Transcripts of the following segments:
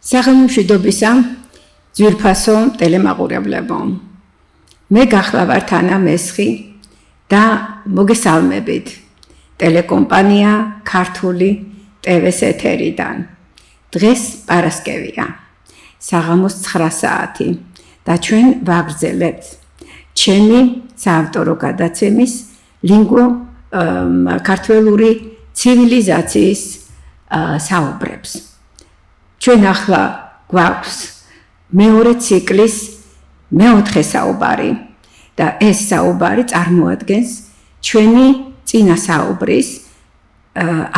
საღამომშვიდობისა ძვირფასო ტელემაყურებლებო. მე გახლავართ ანა მესხი და მოგესალმებით ტელეკომპანია ქართული ტევეს ეთერიდან. დღეს პარასკევია. საღამოს 9 საათი და ჩვენ ვაგრძელებთ ჩემი საავტორო გადაცემის ქართველური ცივილიზაციის საუბრებს. ჩვენ ახლა გვაქვს მეორე ციკლის მეოთხე საუბარი და ეს საუბარი წარმოადგენს ჩვენი წინა საუბრის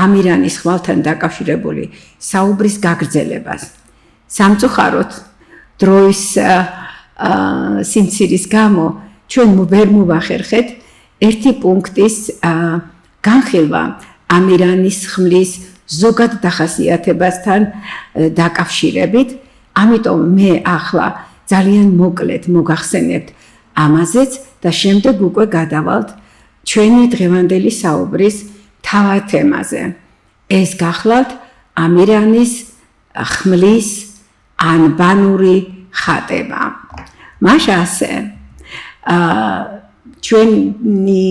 ამირანის ხმალთან დაკავშირებული საუბრის გაგრძელებას. სამწუხაროდ დროის სიმცირის გამო ჩვენ ვერ მოვახერხეთ ერთი პუნქტის განხილვა ამირანის ხმლის ზოგად დახასიათებასთან დაკავშირებით, ამიტომ მე ახლა ძალიან მოკლედ მოგახსენებთ ამაზეც და შემდეგ უკვე გადავალთ ჩვენი დღევანდელი საუბრის მთავარ თემაზე. ეს გახლავთ ამირანის ხმლის ანბანური ხატება. მაშ ასე ჩვენი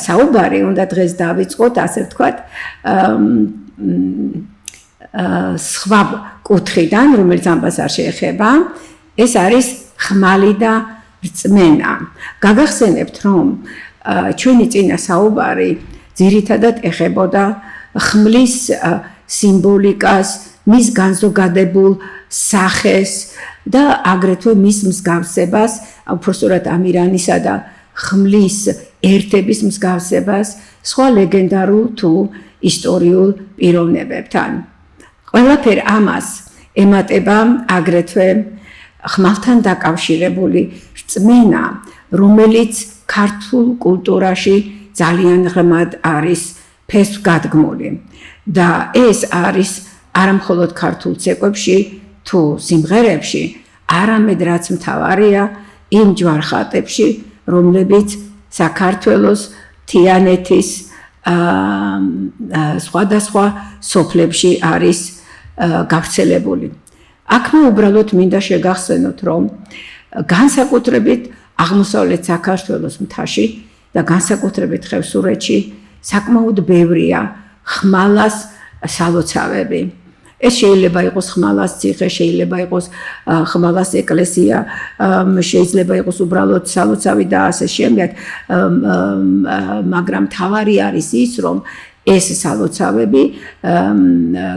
საუბარი უნდა დღეს დავიწყოთ, ასე ვთქვათ, სხვა კუთხიდან, რომელიც ამბას არ შეეხება, ეს არის ხმალი და რწმენა. გაგახსენებთ, რომ ჩვენი წინა საუბარი ძირითადად ეხებოდა ხმლის სიმბოლიკას, მის განზოგადებულ სახეს და აგრეთვე მის მსგავსებას, უпростоრად ამირანისა და ხმლის ერთების მსგავსებას სხვა ლეგენდარულ თუ ისტორიულ პიროვნებებთან. ყველაფერ ამას ემატება აგრეთვე ხმალთან დაკავშირებული რწმენა, რომელიც ქართულ კულტურაში ძალიან ღრმად არის ფესვგადგმული და ეს არის არა მხოლოდ ქართულ ცეკვებში თუ სიმღერებში, არამედ რაც მთავარია იმ ჯვარხატებში, რომლებიც საქართველოს, თიანეთის სხვადასხვა სოფლებში არის გავრცელებული. აქ მე უბრალოდ მინდა შეგახსენოთ, რომ განსაკუთრებით აღმოსავლეთ საქართველოს მთაში და განსაკუთრებით ხევსურეთში საკმაოდ ბევრია ხმალას სალოცავები. ეს შეიძლება იყოს ხმალას ციხე, შეიძლება იყოს ხმალას ეკლესია, შეიძლება იყოს უბრალოდ სალოცავი და ასე შემდეგ, მაგრამ მთავარი არის ის, რომ ეს სალოცავები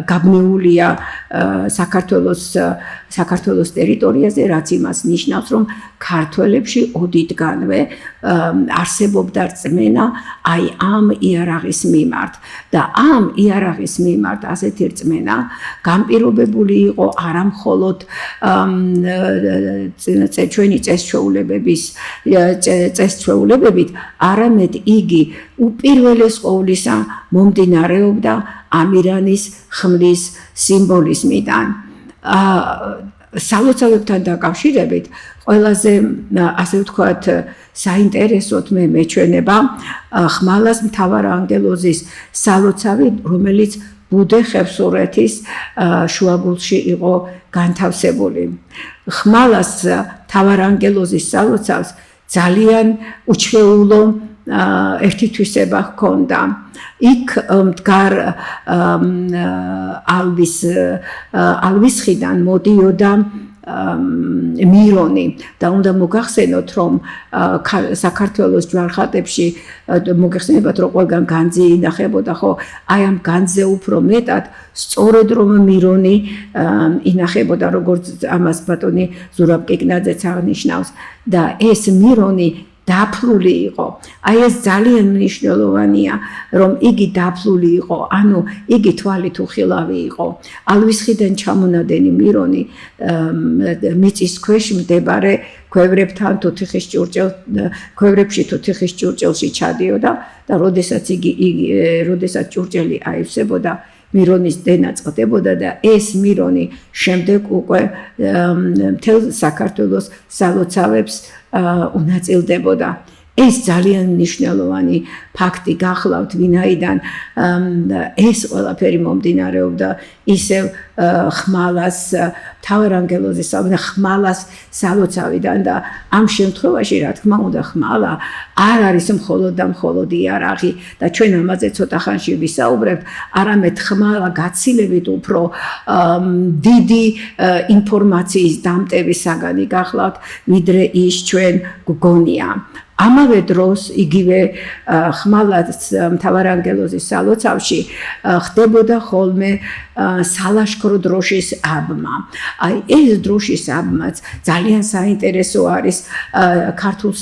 გაბნეულია საქართველოს ტერიტორიაზე, რაც იმას ნიშნავს, რომ ქართველებში ოდითგანვე არსებობდა რწმენა აი ამ იარაღის მიმართ და ამ იარაღის მიმართ ასეთი რწმენა განპირობებული იყო არა მხოლოდ ჩვენი წესჩვეულებებით, არამედ იგი უპირველეს ყოვლისა მომდინარეობდა ამირანის ხმლის სიმბოლიზმიდან. სალოცავებთან დაკავშირებით ყველაზე, ასე ვთქვათ, საინტერესოდ მე მეჩვენება ხმალას მთავარანგელოზის სალოცავი, რომელიც ბუდე ხევსურეთის შუაგულში იყო განთავსებული. ხმალას მთავარანგელოზის სალოცავს ძალიან უჩვეულო ერთი თვისება ჰქონდა. იქ მდგარ ალვისხიდან მოდიოდა მირონი და უნდა მოგახსენოთ, რომ საქართველოს ჯვარხატებში მოგეხსენებათ, რომ ყველგან განძი ინახებოდა, ხო, აი ამ განძზე უფრო მეტად სწორედ რომ მირონი ინახებოდა, როგორც ამას ბატონი ზურაბ კიკნაძეც აღნიშნავს და ეს მირონი დაფლული იყო. აი ეს ძალიან მნიშვნელოვანია, რომ იგი დაფლული იყო, ანუ იგი თვალით უხილავი იყო. ალვისხიდან ჩამონადენი მირონი მიწის ქვეშ მდებარე ქვევრებთან ქვევრებში თუთიხის ჭურჭელში ჩადიოდა და როდესაც ჭურჭელი აივსებოდა, მირონის დენა წყდებოდა და ეს მირონი შემდეგ უკვე მთელ საქართველოს სალოცავებს უნაწილდებოდა. ეს ძალიან მნიშვნელოვანი ფაქტი გახლავთ, ვინაიდან ეს ყველაფერი მომდინარეობდა ისევ ხმალას მთავარანგელოზის ხმალას სალოცავიდან და ამ შემთხვევაში რა თქმა უნდა ხმალა არ არის მხოლოდ და მხოლოდ იარაღი და ჩვენ ამაზე ცოტა ხანში ვისაუბრებთ, არამედ ხმალა გაცილებით უფრო დიდი ინფორმაციის დამტევის საგანი გახლავთ, ვიდრე ის ჩვენ გგონია. ამავე დროს იგივე ხმალას მთავარანგელოზის სალოცავში ხდებოდა ხოლმე სალაშქრო დროშის აბმა. აი ეს დროშის აბმაც ძალიან საინტერესო არის ქართულ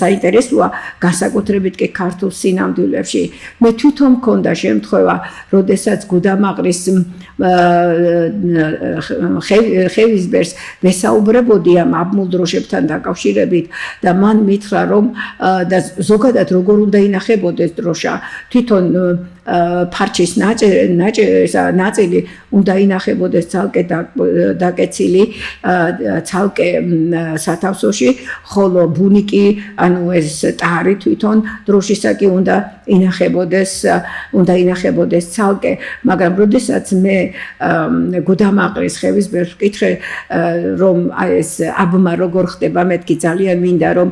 საინტერესოა განსაკუთრებით კი ქართულ სინამდვილეში. მე თვითონ მქონდა შემთხვევა, როდესაც გუდამაყრის ხევისბერს ვესაუბრებოდი ამ აბმულ დროშებთან დაკავშირებით და მან მითხრა რომ და ზოგადად როგორ უნდა ინახებოდეს დროშა, თვითონ ფარჩის ნაწილი უნდა ინახებოდეს ცალკე დაკეცილი ცალკე სათავსოში, ხოლო ბუნიკი, ანუ ეს ტარი თვითონ დროშისაკი უნდა ინახებოდეს ცალკე, მაგრამ როდესაც მე გუდამაყრის ხევისბერს ვკითხე რომ ეს აბმა როგორ ხდება, მეთქი ძალიან მინდა რომ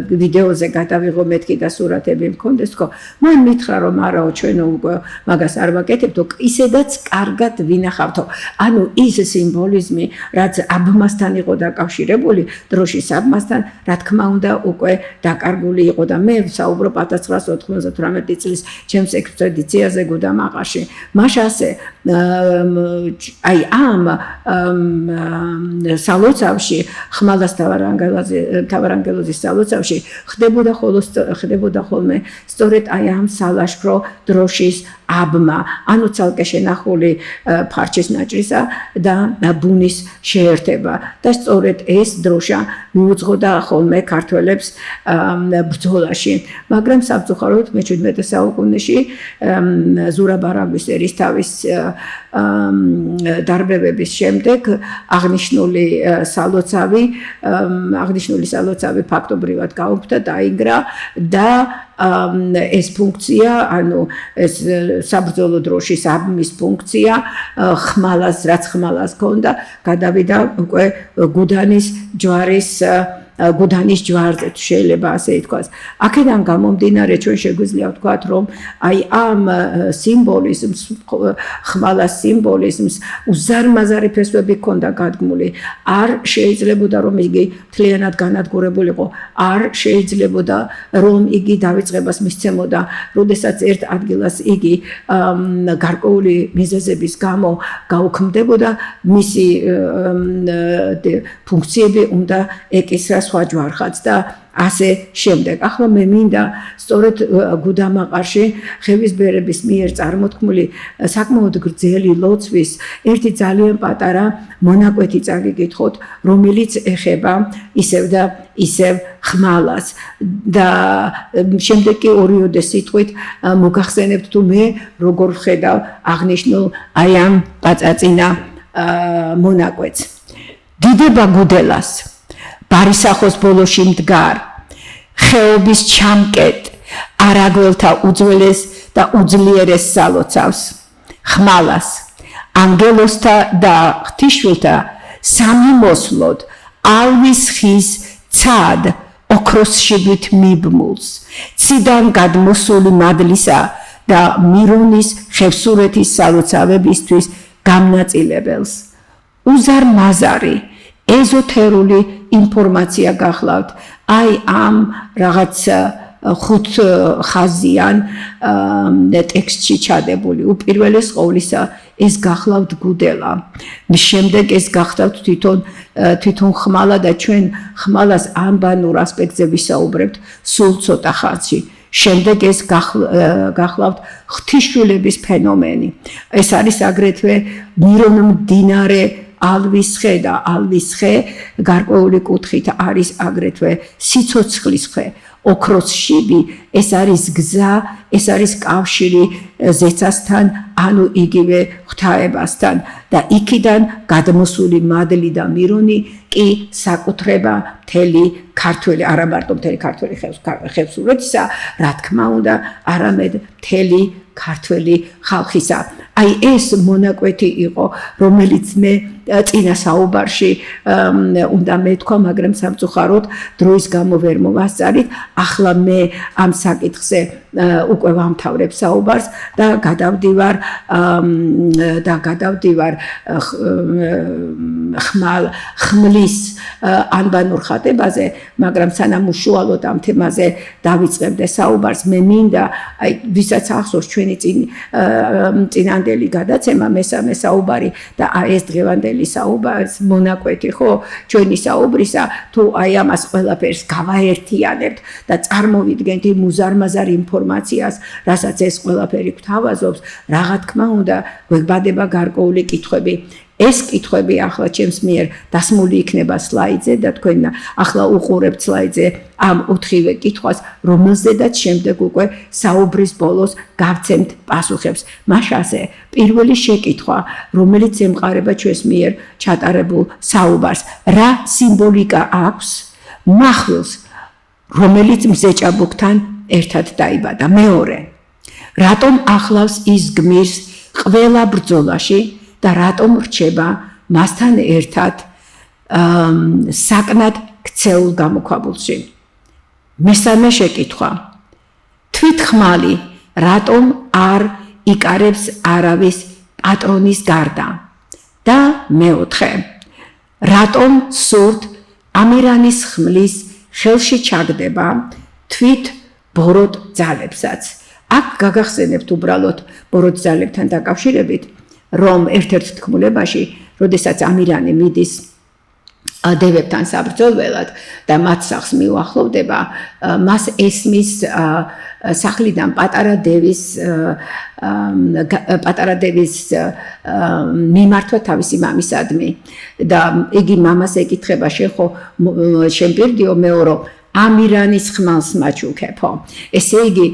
ვიდეოზე გადავიღო მეთქი და სურათები მქონდეს ხო, მან მითხრა რომ არაო ჩვენო უკვე მაგას არ ვაკეთებთო, ისედაც კარგად ვინახავთო. ანუ ის სიმბოლიზმი, რაც აბმასთან იყო დაკავშირებული, დროშის აბმასთან, რა თქმა უნდა უკვე დაკარგული იყო და მე ვსაუბრობ 1998 წლის ჩემს ექსპედიციაზე გუდამაყარში. მაშასე აი ამ სალოცავში, ხმალას მთავარანგელოზის სალოცავში ხდებოდა ხოლმე სწორედ აი ამ სალაშქრო დროშის აბმა, ანუ ცალკე შენახული ფარჩის ნაჭრისა და ბუნის შეერთება და სწორედ ეს დროშა მიუძღოდა ხოლმე ქართველებს ბრძოლაში. მაგრამ სამწუხაროდ მე-17 საუკუნეში ზურაბ-არაგვის ერისთავის დარბევების შემდეგ აღნიშნული სალოცავი ფაქტობრივად გაუქმდა, დაინგრა და ეს ფუნქცია, ანუ ეს საბრძოლო დროშის აბმის ფუნქცია რაც ხმალას ჰქონდა, გადავიდა უკვე გუდანის ჯვარზე, შეიძლება ასე ითქვას. აქედან გამომდინარე ჩვენ შეგვიძლია ვთქვათ, რომ აი ამ სიმბოლიზმს, ხმალას სიმბოლიზმს უზარმაზარი ფესვები ჰქონდა გადგმული. არ შეიძლებოდა რომ იგი მთლიანად განადგურებულიყო, არ შეიძლებოდა რომ იგი დავიწყებას მისცემოდა, როდესაც ერთ ადგილას იგი გარკვეული მიზეზების გამო გაუქმდებოდა, მისი ფუნქციები უნდა ეკისრა სხვა ჯვარხაც და ასე შემდეგ. ახლა მე მინდა სწორედ გუდამაყარში ხევისბერების მიერ წარმოთქმული საკმაოდ გრძელი ლოცვის ერთი ძალიან პატარა მონაკვეთი წაგიკითხოთ, რომელიც ეხება ისევ და ისევ ხმალას და შემდეგ კი ორიოდე სიტყვით მოგახსენებთ თუ მე როგორ ვხედავ აღნიშნულ აი ამ პაწაწინა მონაკვეთს. დიდება გუდელას ბარისახოს ბოლოში მდგარ, ხეობის ჩამკეტ, არაგველთა უძველეს და უძლიერეს სალოცავს, ხმალას, ანგელოსთა და ღვთისმშვილთა სამი მოსლოდ, ალვის ხის ცად ოქროს შიბით მიბმულს, ციდან გადმოსული მადლისა და მირონის ხევსურეთის სალოცავებისთვის გამნაწილებელს. უზარმაზარი ეზოთერული ინფორმაცია გახლავთ აი ამ რაღაც ხუთ ხაზიან ტექსტში ჩადებული. უპირველეს ყოვლისა ეს გახლავთ გუდელა, შემდეგ ეს გახლავთ თვითონ ხმალა და ჩვენ ხმალას ანბანურ ასპექტზე ვისაუბრებთ სულ ცოტა ხანში. შემდეგ ეს გახლავთ ღვთისმშვილების ფენომენი. ეს არის აგრეთვე მირონმდინარე ალვის ხე და ალვის ხე გარკვეული კუთხით არის აგრეთვე სიცოცხლის ხე, ოქროს შიბი, ეს არის გზა, ეს არის კავშირი ზეცასთან, ანუ იგივე ღვთაებასთან და იქიდან გადმოსული მადლი და მირონი კი საკუთრება მთელი ქართველი, არა მარტო მთელი ქართველი ხევსურეთისა, რა თქმა უნდა, არამედ მთელი ქართველი ხალხისა. აი ეს მონაკვეთი იყო, რომელიც მე წინა საუბარში უნდა მეთქვა, მაგრამ სამწუხაროდ დროის გამო ვერ მოვასწარით. ახლა მე ამ საკითხზე უკვე ვამთავრებ საუბარს და გადავდივარ ხმლის ანბანურ ხატებაზე, მაგრამ სანამ უშუალოდ ამ თემაზე დავიწყებდე საუბარს, მე მინდა აი ვისაც ახსოვს ჩვენი წინანდელი გადაცემა მესამე საუბარი და ეს დღევანდელი საუბარს მონაკვეთი ხო ჩვენი საუბრისა, თუ აი ამას ყველაფერს გავაერთიანებთ და წარმოვიდგენთ იმ უზარმაზარ ინფორმაციას, რასაც ეს ყველაფერი გვთავაზობს, რა თქმა უნდა გვებადება გარკვეული კითხვები. ეს კითხვები ახლა ჩემს მიერ დასმული იქნება სლაიდზე და თქვენ ახლა უყურებთ სლაიდზე ამ 4-ვე კითხვას, რომელზედაც შემდეგ უკვე საუბრის ბოლოს გავცემთ პასუხებს. მაშასე პირველი შეკითხვა, რომელიც ემყარება ჩვენს მიერ ჩატარებულ საუბარს, რა სიმბოლიკა აქვს მახვილს, რომელიც მზეჭაბუკთან ერთად დაიბადა? მეორე, რატომ ახლავს ის გმირს ყველა ბრძოლაში და რატომ რჩება მასთან ერთად საკნად ქცეულ გამოქვაბულში? მესამე შეკითხვა, თვითხმალი რატომ არ იკარებს არავის პატრონის გარდა? და მეოთხე, რატომ სურთ ამირანის ხმლის ხელში ჩაგდება თვით ბოროტ ძალებსაც? აქ გაგახსენებთ უბრალოდ ბოროტ ძალებთან დაკავშირებით, რომ ერთ-ერთ თქმულებაში, როდესაც ამირანი მიდის დევებთან საბრძოლველად და მათ სახლს მიუახლოვდება, მას ესმის სახლიდან პატარა დევის მიმართვა თავისი მამისადმი და იგი მამას ეკითხება, შენ პირდიო მეორო ამირანის ხმალს მაჩუქებო. ესე იგი,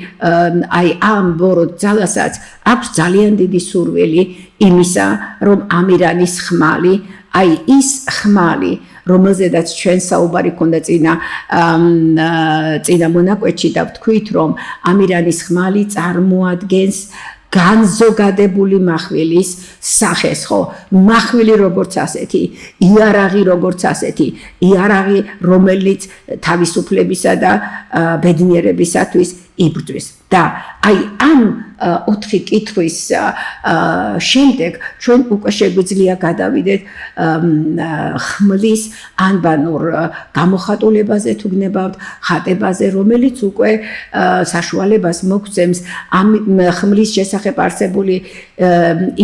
აი ამ ბოროტ ძალასაც აქვს ძალიან დიდი სურვილი იმისა, რომ ამირანის ხმალი, აი ის ხმალი, რომელზედაც ჩვენ საუბარი ქონდა წინა მონაკვეთში და ვთქვით, რომ ამირანის ხმალი წარმოადგენს განზოგადებული მახვილის სახეს, ხო? მახვილი როგორც ასეთი, იარაღი როგორც ასეთი, იარაღი, რომელიც თავისუფლებისა და ბედნიერებისათვის იბრძვის. და აი ამ 4 კითხვის შემდეგ ჩვენ უკვე შეგვიძლია გადავიდეთ ხმლის ანბანურ გამოხატულებაზე თუ გნებავთ, ხატებაზე, რომელიც უკვე საშუალებას მოგცემს ამ ხმლის შესახებ არსებული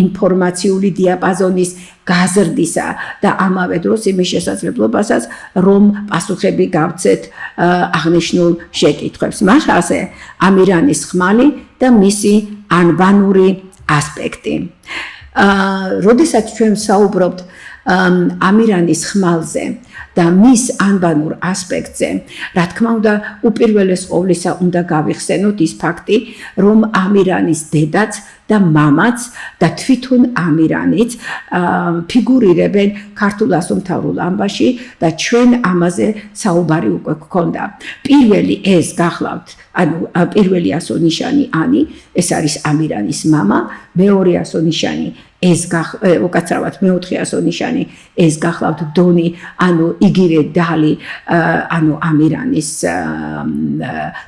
ინფორმაციული დიაპაზონის გაზრდისა და ამავე დროს იმის შესაძლებლობასაც, რომ პასუხები გავცეთ აღნიშნულ შეკითხვებს. მაშასე ამირანის ხმალი და მისი ანბანური ასპექტი. როდესაც ჩვენ საუბრობთ ამირანის ხმალზე და მის ანბანურ ასპექტზე, რა თქმა უნდა, უპირველეს ყოვლისა უნდა გავიხსენოთ ის ფაქტი, რომ ამირანის დედაც და მამაც და თვითონ ამირანიც ფიგურირებენ ქართულ ასომთავრულ ამბაში და ჩვენ ამაზე საუბარი უკვე გქონდა. პირველი ეს გახლავთ, ანუ პირველი ასონიშანი ანი, ეს არის ამირანის მამა, მეორე ასონიშანი ეს უკაცრავად მეოთხე ასონიშანი ეს გახლავთ დონი, ანუ იგივე დალი, ანუ ამირანის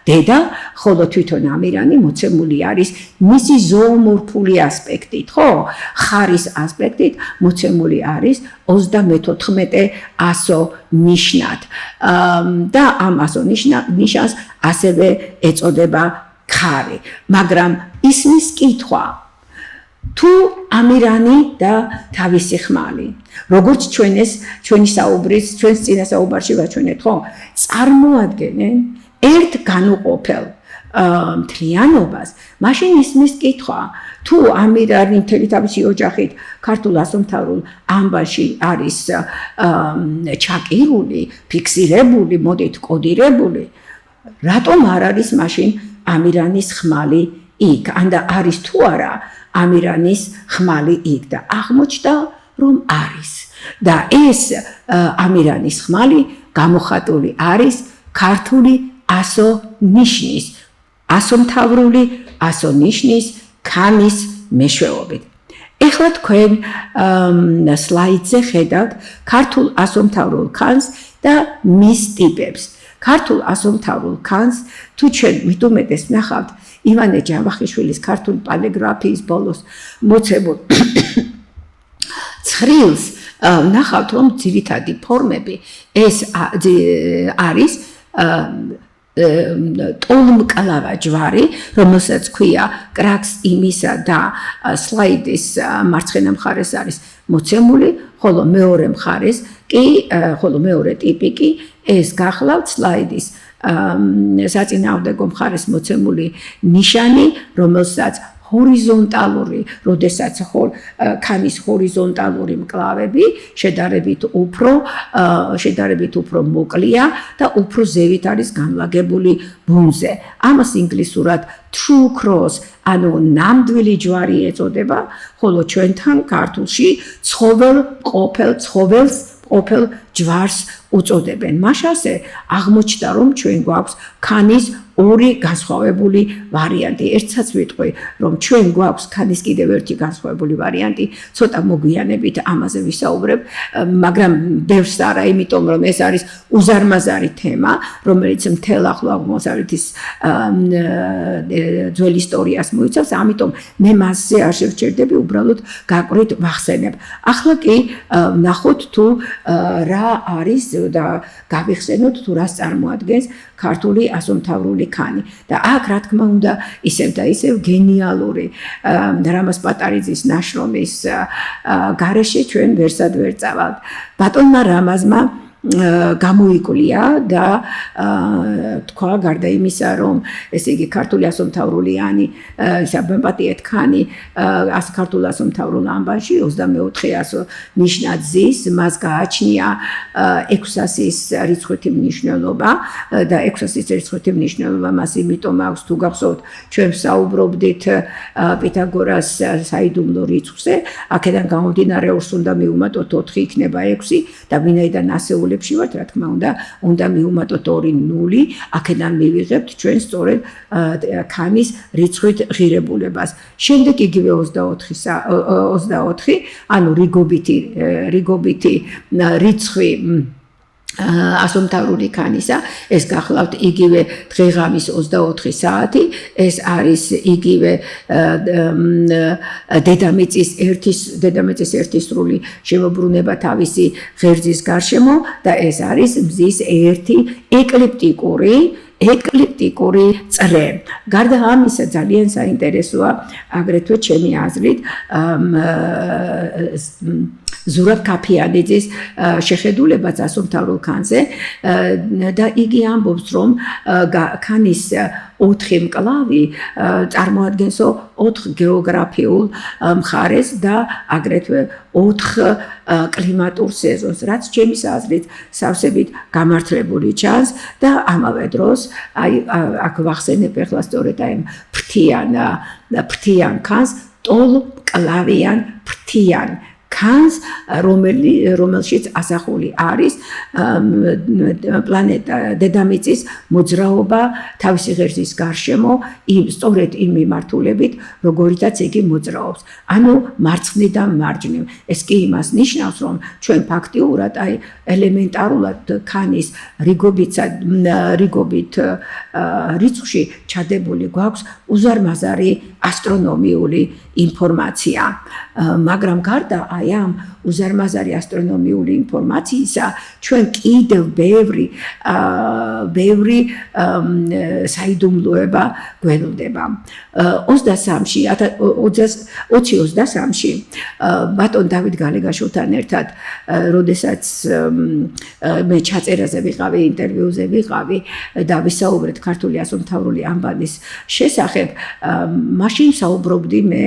დედა, ხოლო თვითონ ამირანი მოცემული არის მისი ზოომორფული ასპექტით, ხო? ხარის ასპექტით მოცემული არის 34 ასო ნიშნად. და ამ ასო ნიშანს ასევე ეწოდება ხარი. მაგრამ ისმის კითხვა, თუ ამირანი და თავისი ხმალი, როგორც ჩვენი საუბრის, ჩვენს წინა საუბარში ვაჩვენეთ, ხო? წარმოადგენენ ერთ განუყოფელ მთლიანობას, მაშინ ისმის კითხვა, თუ ამირანი მთელი თავისი ოჯახით ქართულ ასომთავრულ ამბაში არის ჩაკირული, ფიქსირებული, მოდით კოდირებული, რატომ არ არის მაშინ ამირანის ხმალი იქ? ანდა არის თუ არა ამირანის ხმალი იქ და აღმოჩნდა, რომ არის. და ეს ამირანის ხმალი გამოხატული არის ქართული ასო-ნიშნის, ასომთავრული ასო-ნიშნის ქანის მეშვეობით. ეხლა თქვენ სლაიდზე ხედავთ ქართულ ასომთავრულ ქანს და მის ტიპებს. ქართულ ასომთავრულ ქანს თუ ჩვენ მithumetes ნახავთ ივანე ჯავახიშვილის ქართული პალეოგრაფიის ბოლოს მოცემულ ცხრილს ნახავთ რომ ძირითადი ფორმები ეს არის ტოლმკლავა ჯვარი, რომელსაც ქვია კრაკს იმისა და სლაიდის მარცხენა მხარეს არის მოცემული, ხოლო მეორე ტიპი კი ეს გახლავთ სლაიდის საწინააღმდეგო მხარეს მოცემული ნიშანი, რომელსაც ჰორიზონტალური, როდესაც ქანის ჰორიზონტალური მკლავები შედარებით უფრო მოკლეა და უფრო ზევით არის განლაგებული ბუნზე. ამას ინგლისურად true cross, ანუ ნამდვილი ჯვარი ეწოდება, ხოლო ჩვენთან ქართულში ცხოველს ყოფილ ჯვარს უწოდებენ. მაშასე აღმოჩნდა რომ ჩვენ გვაქვს ქანის ორი განსხვავებული ვარიანტი. ერთსაც ვიტყვი, რომ ჩვენ გვაქვს ქანის კიდევ ერთი განსხვავებული ვარიანტი, ცოტა მოგვიანებით ამაზე ვისაუბრებ, მაგრამ ბევრს არა, იმიტომ რომ ეს არის უზარმაზარი თემა, რომელიც მთელ ახლო აღმოსავლეთის ძველ ისტორიას მოიცავს, ამიტომ მე მასზე არ შევჩერდები, უბრალოდ გაკვირით ვახსენებ. ახლა კი ნახოთ თუ რა არის და გავიხსენოთ თუ რას წარმოადგენს ქართული ასომთავრული ქანი. და აქ რა თქმა უნდა ისევ და ისევ გენიალური რამაზ პატარიძის ნაშრომის გარეშე ჩვენ ვერსად ვერ წავალთ. ბატონმა რამაზმა გამოიკვლია და თქვა გარდა იმისა რომ ესე იგი ქართული ასომთავრულიანი საბემპატიეთ ქანი ქართულ ასომთავრულ ამბანში 24 ნიშნად ზის, მას გააჩნია 600-ის რიცხვითი მნიშვნელობა და 600-ის რიცხვითი მნიშვნელობა მას იმიტომ აქვს თუ გახსოვთ ჩვენ საუბრობდით პითაგორას საიდუმლო რიცხვზე, აქედან გამომდინარე ორს უნდა მივუმატოთ 4 იქნება 6 და ვინაიდან ასეულებში ვართ, რა თქმა უნდა მივუმატოთ 2 0, აქედან მივიღებთ ჩვენ სწორედ ქანის რიცხვით ღირებულებას. შემდეგ იგივე 24, ანუ რიგობითი რიცხვი ასომთავრული ქანისა, ეს გახლავთ იგივე დღეღამის 24 საათი, ეს არის იგივე დედამიწის ერთი სრული შემოbrunება თავისი ღერძის გარშემო და ეს არის მზის ერთი ეკლიპტიკური წრე. გარდა ამისა ძალიან საინტერესოა აგრეთვე ჩემი აზრით ზურაბ ქაფიანიძის შეხედულებაც ასომთავრულ ქანზე და იგი ამბობს რომ ქანის 4 მკლავი წარმოადგენს 4 გეოგრაფიულ მხარეს და აგრეთვე 4 კლიმატურ სეზონს, რაც ჩემის აზრით სავსებით გამართლებული ჩანს და ამავე დროს აქ ვახსენებ ახლა სწორედ აი ფრთიან ქანს, ტოლმკლავიან ფრთიან ქანს, რომელშიც ასახული არის პლანეტა დედამიწის მოძრაობა თავისი ღერძის გარშემო, სწორედ იმ მიმართულებით, როგორიცაც იგი მოძრაობს. ანუ მარცხნიდან მარჯვნივ. ეს კი იმას ნიშნავს, რომ ჩვენ ფაქტიურად აი ელემენტარულად ქანის რიგობით რიცხვში ჩადებული გვაქვს უზარმაზარი ასტრონომიული ინფორმაცია. მაგრამ გარდა აი ამ უზარმაზარი ასტრონომიული ინფორმაციისა ჩვენ კიდევ ბევრი საიდუმლოება გველდება. 2023-ში ბატონ დავით გალეგაშოვთან ერთად, როდესაც მე ჩაწერაზე ვიყავი, ინტერვიუზე ვიყავი და ვისაუბრეთ ქართული ასომთავრული ამბანის შესახებ, მაშინ საუბრობდი მე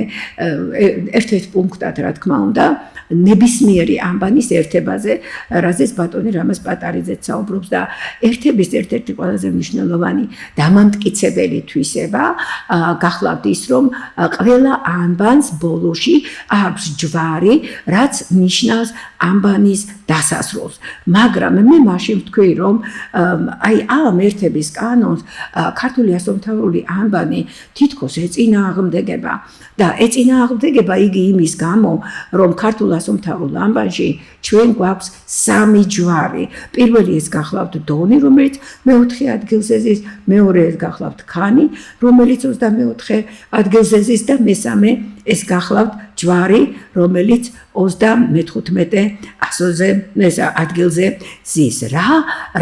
ერთ-ერთ პუნქტად, რა თქმა უნდა, ნებისმიერი ამბანის ერთებაზე, რაზეც ბატონი რამაზ პატარიძეც საუბრობს და ერთების ერთ-ერთი ყველაზე მნიშვნელოვანი დამამტკიცებელი თვისება გახლავთ ის, რომ ყველა ამბანს ბოლოში აქვს ჯვარი, რაც ნიშნავს ამბანის დასასრულს. მაგრამ მე მაშინ ვთქვი, რომ აი ამ ერთების კანონს ქართული ასომთავრული ამბანი თითქოს ეწინააღმდეგება და ეწინააღმდეგება იგი იმის გამო, რომ ქართულ ასომთავრულ ამბანში ჩვენ გვაქვს 3 ჯვარი. პირველი ეს გახლავთ დონი, რომელიც მეოთხე ადგილზე ზის, მეორე ეს გახლავთ ქანი, რომელიც 24 ადგილზე ზის და მესამე ეს გახლავთ ჯვარი, რომელიც 35 ადგილზე ზის.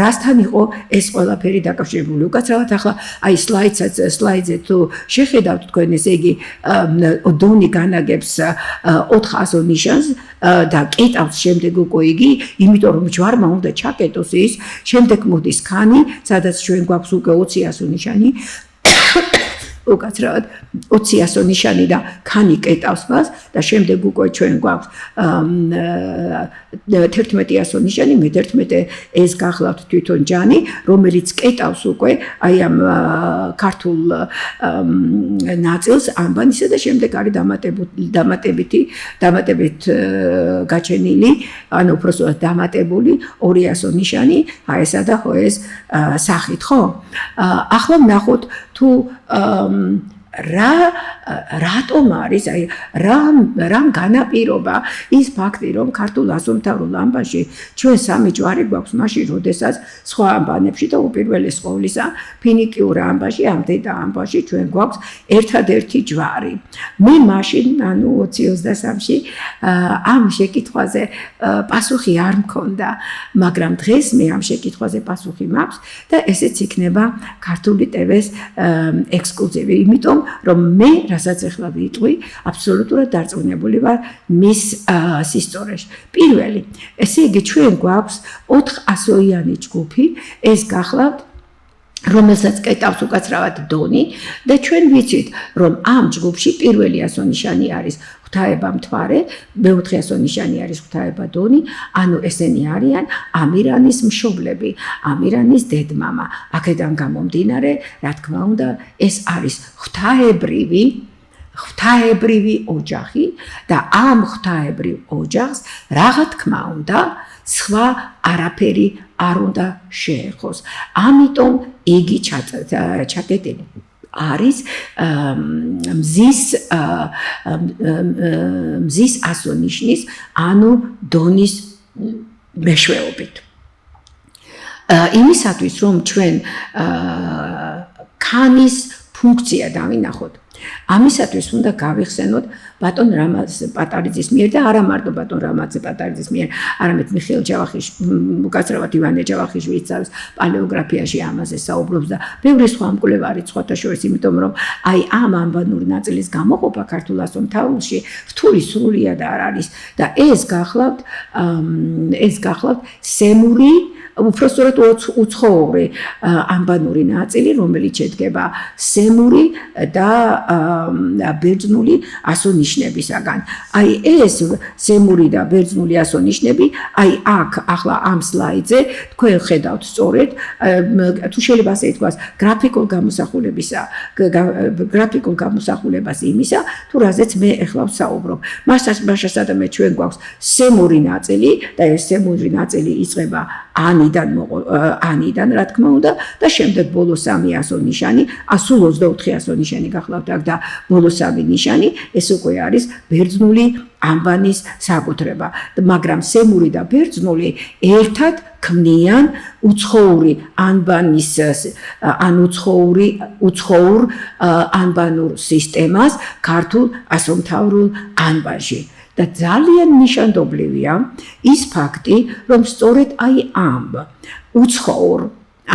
რასთან იყო ეს ყველაფერი დაკავშირებული? უკაცრავად ახლა აი სლაიდზე თუ შეხედავთ თქვენ, ესე იგი დონი განაგებს 400 ნიშანს და კეტავს შემდეგ უკვე იგი, იმიტომ რომ ჯვარმა უნდა ჩაკეტოს ის, შემდეგ მოდის ქანი, სადაც ჩვენ გვაქვს უკვე 200 ნიშანი. უკაცრავად 200 ნიშანი და ქანი კეტავს მას და შემდეგ უკვე ჩვენ გვაქვს 1100 ნიშანი, მე-11 ეს გახლავთ თვითონ ჯანი, რომელიც კეტავს უკვე აი ამ ქართულ ნაწილს ამბანისა და შემდეგ არის დამატებით გაჩენილი, ანუ უბრალოდ დამატებული 200 ნიშანი, აი ესა და ხო ეს სახით, ხო? ახლა ვნახოთ თუ რატომ არის აი რამ განაპირობა ის ფაქტი, რომ ქართულ ასომთავრულ ამბანში ჩვენ 3 ჯვარი გვაქვს, მაშინ როდესაც სხვა ამბანებში და უპირველეს ყოვლისა ფინიკიურ ამბანში, ამ დედა ამბანში ჩვენ გვაქვს ერთადერთი ჯვარი. მე მაშინ, ანუ 2023-ში ამ შეკითხვაზე პასუხი არ მქონდა, მაგრამ დღეს მე ამ შეკითხვაზე პასუხი მაქვს და ესეც იქნება ქართული ტევეს ექსკლუზივი, იმიტომ რომ მე რასაც ახლა ვიტყვი, აბსოლუტურად დარწმუნებული ვარ მის სისწორეში. პირველი, ესე იგი ჩვენ გვაქვს 400-იანი ჯგუფი, ეს გახლავთ რომელსაც კეტავს უკაცრავად დონი და ჩვენ ვიცით, რომ ამ ჯგუფში პირველი ასონიშანი არის ღვთაება მთვარე, მეოთხე ასონიშანი არის ღვთაება დონი, ანუ ესენი არიან ამირანის მშობლები, ამირანის დედმამა. აქედან გამომდინარე, რა თქმა უნდა, ეს არის ღვთაებრივი ოჯახი და ამ ღვთაებრივ ოჯახს რაღა თქმა უნდა სხვა არაფერი არ უნდა შეეხოს. ამიტომ იგი ჩაკეტილი არის მზის ასონიშნის, ანუ დონის მეშვეობით. იმისათვის, რომ ჩვენ ქანის ფუნქცია დავინახოთ, ამისათვის უნდა გავიხსენოთ ბატონ რამაზ პატარიძის მიერ და არა მარტო ბატონ რამაზ პატარიძის მიერ, არამედ მიხეილ ჯავახიშვილის, უკაცრავად ივანე ჯავახიშვილის პალეოგრაფიაში ამაზე საუბრობს და ბევრი სხვა მკვლევარი სხვათა შორის, იმიტომ რომ აი ამ ამბანური ნაწილის გამოყოფა ქართულ ასომთავრულში რთული სრულიად არ არის და ეს გახლავთ სემური, უпростоრად უცხოური ამბანური ნაწილი, რომელიც შედგება სემური და ბერძნული ასონიშნებისაგან. აი ეს სემური და ბერძნული ასონიშნები, აი აქ ახლა ამ სლაიდზე თქვენ ხედავთ სწორედ, თუ შეიძლება ასე ითქვას, გრაფიკულ გამოსახულებას იმისა, თუ რაზეც მე ახლა ვსაუბრობ. მასასადამე ჩვენ გვაქვს სემური ნაწილი და ეს სემური ნაწილი იწყება ანიდან, რა თქმა უნდა, და შემდეგ ბოლო 3 ასონიშანი, სულ 24 ასონიშანი გახლავთ აქ და ბოლო 3 ნიშანი, ეს უკვე არის ბერძნული ამბანის საკუთრება. მაგრამ სემური და ბერძნული ერთად ქმნიან უცხოური ანბანის, ან უცხოურ ანბანურ სისტემას ქართულ ასომთავრულ ანბანში. და ძალიან ნიშანდობლივია ის ფაქტი, რომ სწორედ აი ამ უცხოურ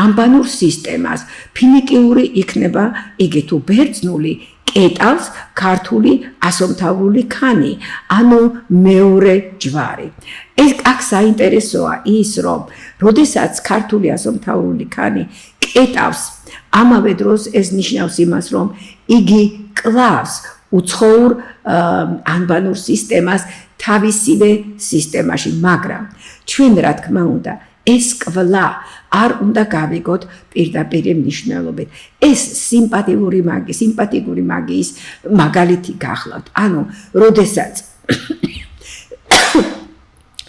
ანბანურ სისტემას ფინიკიური იქნება იგი თუ ბერძნული კეტავს ქართული ასომთავრული ქანი, ანუ მეორე ჯვარი. ეს აქ საინტერესოა ის, რომ როდესაც ქართული ასომთავრული ქანი კეტავს, ამავე დროს ეს ნიშნავს იმას, რომ იგი კლავს უცხოურ ანბანურ სისტემას თავისივე სისტემაში, მაგრამ ჩვენ რა თქმა უნდა ეს კვლა არ უნდა გავიგოთ პირდაპირ მნიშვნელობით. ეს სიმპათიკური მაგიის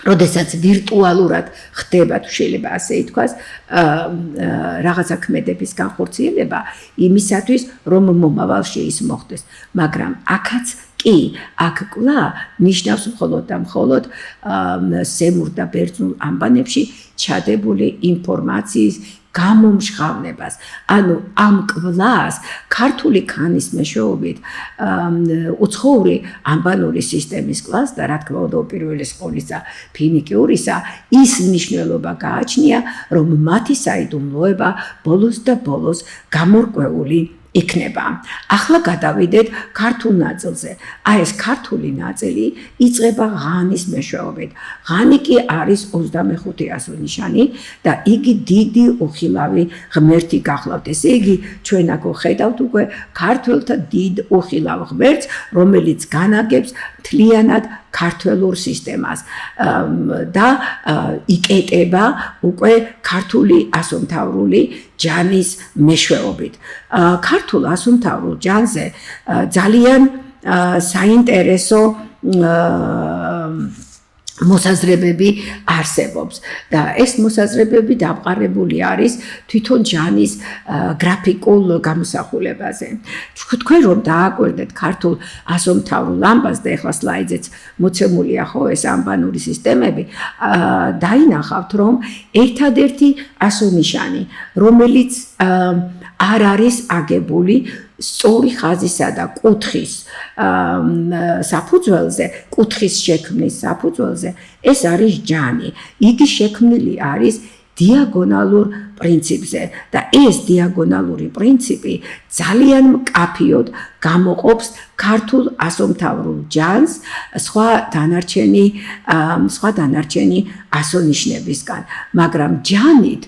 როდესაც ვირტუალურად ხდება თუ შეიძლება ასე ითქვას რაღაცა ქმედების განხორციელება იმისათვის რომ მომავალში ის მოხდეს მაგრამ აქაც კი აქ კვლავ ნიშნავს მხოლოდ და მხოლოდ ზემურ და ბერძნულ ანბანებში ჩადებული ინფორმაციის გამომჟღავნებას ანუ ამ კვლას ქართული ქანის მეშვეობით უცხოური ანბანური სისტემის კვლას და რა თქმა უნდა უპირველეს ყოვლისა ფინიკიურისა ის მნიშვნელობა გააჩნია რომ მათი საიდუმლოება ბოლოს და ბოლოს გამორკვეული იქნება. ახლა გადავიდეთ ქართულ ნაწილზე. აი ეს ქართული ნაწილი იწყება ღანის მეშვეობით. ღანი კი არის 25 ასონიშანი და იგი დიდი უხილავი ღმერთი გახლავთ. ესე იგი ჩვენ აქ ხედავთ უკვე ქართველთა დიდ უხილავ ღმერთს, რომელიც განაგებს მთლიანად ქართველურ სისტემას და იკეტება უკვე ქართული ასომთავრული ჯანის მეშვეობით. ქართულ ასომთავრულ ჯანზე ძალიან საინტერესო მოსაზრებები არსებობს და ეს მოსაზრებები დამყარებული არის თვითონ ჯანის გრაფიკულ გამოსახულებაზე. თქვენ რომ დააკვირდეთ ქართულ ასომთავრულ ამბას და ეხლა სლაიდზეც მოცემულია ხო ეს ანბანური სისტემები, დაინახავთ რომ ერთადერთი ასონიშანი, რომელიც არ არის აგებული სწორი ხაზისა და კუთხის საფუძველზე, კუთხის შექმნის საფუძველზე, ეს არის ჯანი. იგი შექმნილი არის დიაგონალურ პრინციპზე და ეს დიაგონალური პრინციპი ძალიან მკაფიოდ გამოყოფს ქართულ ასომთავრულ ჯანს სხვა დანარჩენი ასონიშნებისგან, მაგრამ ჯანით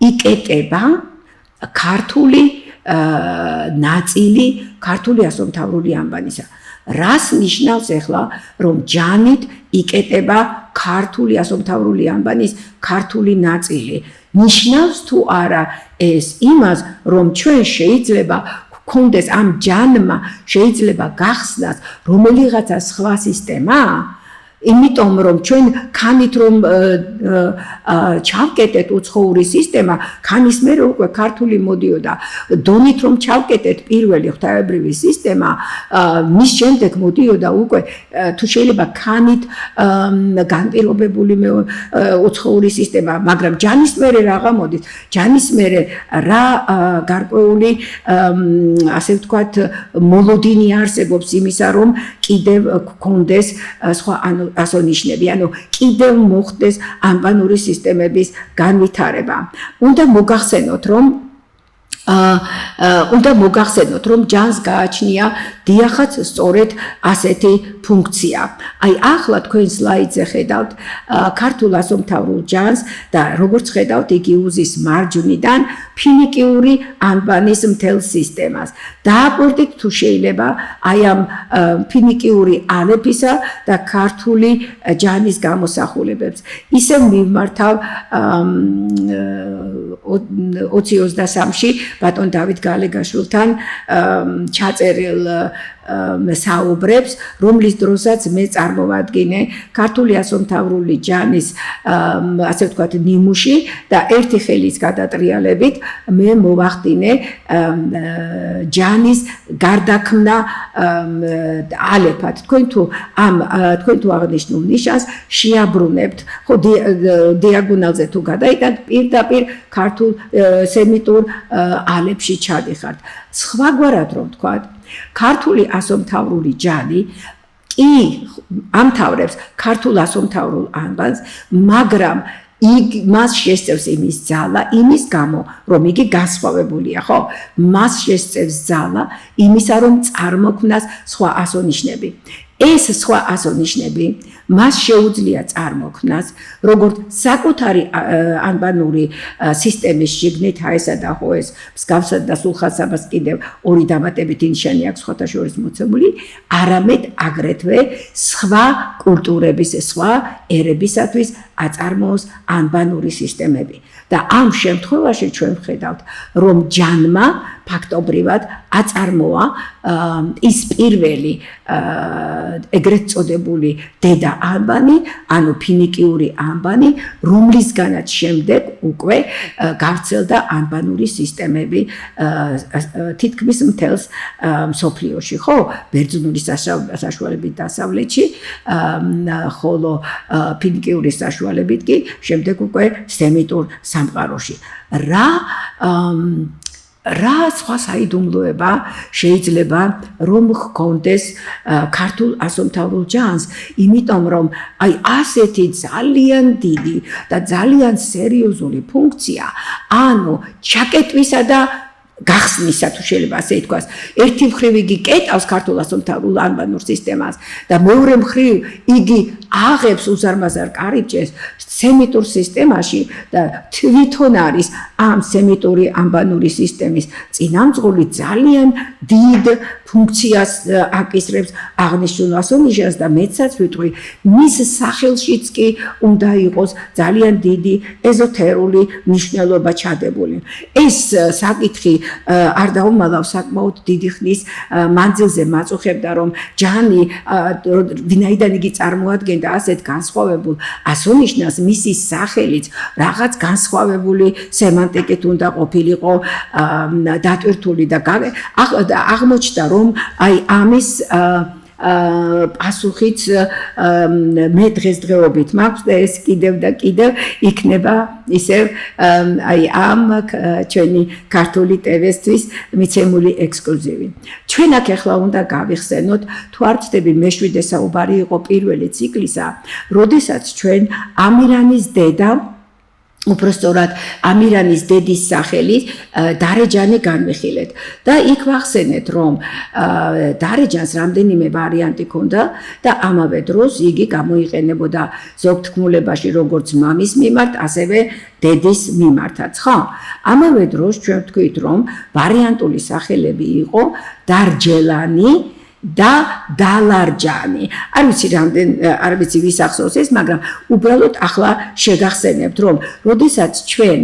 იკეტება ქართული ნაწილი ქართული ასომთავრული ანბანისა. რას ნიშნავს ახლა რომ ჯანით იკეტება ქართული ასომთავრული ანბანის ქართული ნაწილი? ნიშნავს თუ არა ეს იმას რომ ჩვენ შეიძლება გქონდეს ამ ჯანმა შეიძლება გახსნას რომელიღაცა სხვა სისტემა? იმიტომ რომ ჩვენ ქანით რომ ჩავკეტეთ უცხოური სისტემა, ქანის მერე უკვე ქართული მოდიოდა. დონით რომ ჩავკეტეთ პირველი ღვთაებრივი სისტემა, მის შემდეგ მოდიოდა უკვე თუ შეიძლება ქანით განპირობებული უცხოური სისტემა, მაგრამ ჯანის მერე რაღა მოდის. ჯანის მერე რა გარკვეული ასე ვთქვათ მოლოდინი არსებობს იმისა რომ კიდევ გქონდეს სხვა ასონიშნები, ანუ კიდევ მოხდეს ანბანური სისტემების განვითარება. უნდა მოგახსენოთ, რომ ჯანს გააჩნია დიახაც სწორედ ასეთი ფუნქცია. აი ახლა თქვენ სლაიდზე ხედავთ ქართულ ასომთავრულ ჯანს და როგორც ხედავთ იგი უზის მარჯვნიდან ფინიკიური ანბანის მთელ სისტემას. დააკვირდით თუ შეიძლება აი ამ ფინიკიური ალეფისა და ქართული ჯანის გამოსახულებებს. ისევ მივმართავ 2023-ში ბატონ დავით გალეგაშვილთან ჩაწერილ საუბრებს, რომლის დროსაც მე წარმოვადგინე ქართული ასომთავრული ჯანის ასე ვთქვათ ნიმუში და ერთი ხელის გადატრიალებით მე მოვახდინე ჯანის გარდაქმნა ალეფად. თქვენ თუ აღნიშნულ ნიშანს შეაბრუნებთ, ხო დიაგონალზე თუ გადაიტანთ პირდაპირ ქართულ სემიტურ ალებში ჩადიხართ. სხვაგვარად რომ ვთქვათ, ქართული ასომთავრული ჯანი კი ამთავრებს ქართულ ასომთავრულ ანბანს, მაგრამ მას შესწევს იმის ძალა, იმის გამო, რომ იგი განსხვავებულია, ხო? მას შესწევს ძალა იმისა, რომ წარმოქმნას სხვა ასონიშნები. ეს სხვა ასონიშნები მას შეუძლია წარმოქმნას, როგორც საკუთარი ანბანური სისტემის შიგნით, ესა და ხო ეს მსგავსად და სულხან-საბას კიდევ ორი დამატებითი ნიშანი აქვს სხვათა შორის მოცემული, არამედ აგრეთვე სხვა კულტურების, სხვა ერებისათვის აწარმოოს ანბანური სისტემები. და ამ შემთხვევაში ჩვენ ვხედავთ, რომ ჯანმა ფაქტობრივად აწარმოა ის პირველი ეგრეთ წოდებული დედა ანბანი, ანუ ფინიკიური ანბანი, რომლისგანაც შემდეგ უკვე გავრცელდა ანბანური სისტემები თითქმის მთელს მსოფლიოში, ხო? ბერძნული საშუალებით დასავლეთში, ხოლო ფინიკიური საშუალებით კი შემდეგ უკვე სემიტურ სამყაროში. რა სხვა საიდუმლოება შეიძლება რომ ჰქონდეს ქართულ ასომთავრულ ჯანს, იმიტომ რომ აი ასეთი ძალიან დიდი და ძალიან სერიოზული ფუნქცია, ანუ ჩაკეტვისა და გახსნისა თუ შეიძლება ასე ითქვას, ერთი მხრივ იგი კეტავს ქართულ ასომთავრულ ანბანურ სისტემას და მეორე მხრივ იგი აღებს უზარმაზარ კარიბჭეს სემიტურ სისტემაში და თვითონ არის ამ სემიტური ანბანური სისტემის წინამძღოლი ძალიან დიდ ფუნქციას აკისრებს აღნიშნულ ასონიშანს და მეცაც ვიტყვი მის სახელშიც კი უნდა იყოს ძალიან დიდი ეზოთერული მნიშვნელობა ჩადებული. ეს საკითხი არ დაუმალავ საკმაოდ დიდი ხნის მანძილზე მაწუხებდა რომ ჯანი ვინაიდან იგი წარმოადგენდა ასეთ განსხვავებულ ასონიშნას მისი სახელიც რაღაც განსხვავებული სემანტიკით უნდა ყოფილიყო დატვირთული და აღმოჩნდა რომ აი ამის პასუხიც მე დღესდღეობით მაქვს და ეს კიდევ და კიდევ იქნება ისევ აი ამ ჩვენი ქართული ტევესთვის მიცემული ექსკლუზივი. ჩვენ აქ ახლა უნდა გავიხსენოთ თუ არ ვცდები მე-7 საუბარი იყო პირველი ციკლისა, როდესაც ჩვენ ამირანის დედა უпростоრად ამირანის დედის სახელი დარეჯანი განვიხილეთ და იქ ვახსენეთ რომ დარეჯანს რამდენიმე ვარიანტი ჰქონდა და ამავე დროს იგი გამოიყენებოდა ზოგ თქმულებაში როგორც მამის მიმართ ასევე დედის მიმართაც, ხო? ამავე დროს ჩვენ ვთქვით რომ ვარიანტული სახელები იყო დარჯელანი და დალარჯანი. არ ვიცი ვის ახსოვს ეს, მაგრამ უბრალოდ ახლა შეგახსენებთ რომ როდესაც ჩვენ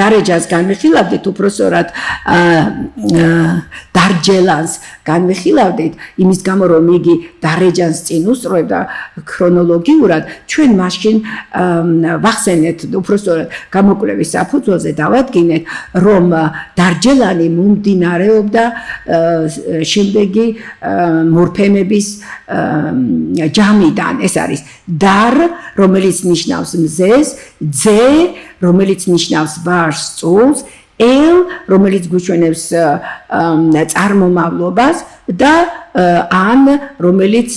დარეჯანს განვიხილავდით, უпростоრად დარჯელანს განვიხილავდით, იმის გამო რომ იგი დარეჯანს წინ უსწროებდა ქრონოლოგიურად, ჩვენ მაშინ ვახსენეთ უпростоრად გამოკვლევის საფუძველზე დავადგინეთ, რომ დარჯელანი მომდინარეობდა შემდეგი მორფემების ჯამიდან. ეს არის დარ, რომელიც ნიშნავს მზეს, ძე, რომელიც ნიშნავს ვარს, წულს, ელ, რომელიც გვიჩვენებს წარმომავლობას და ან, რომელიც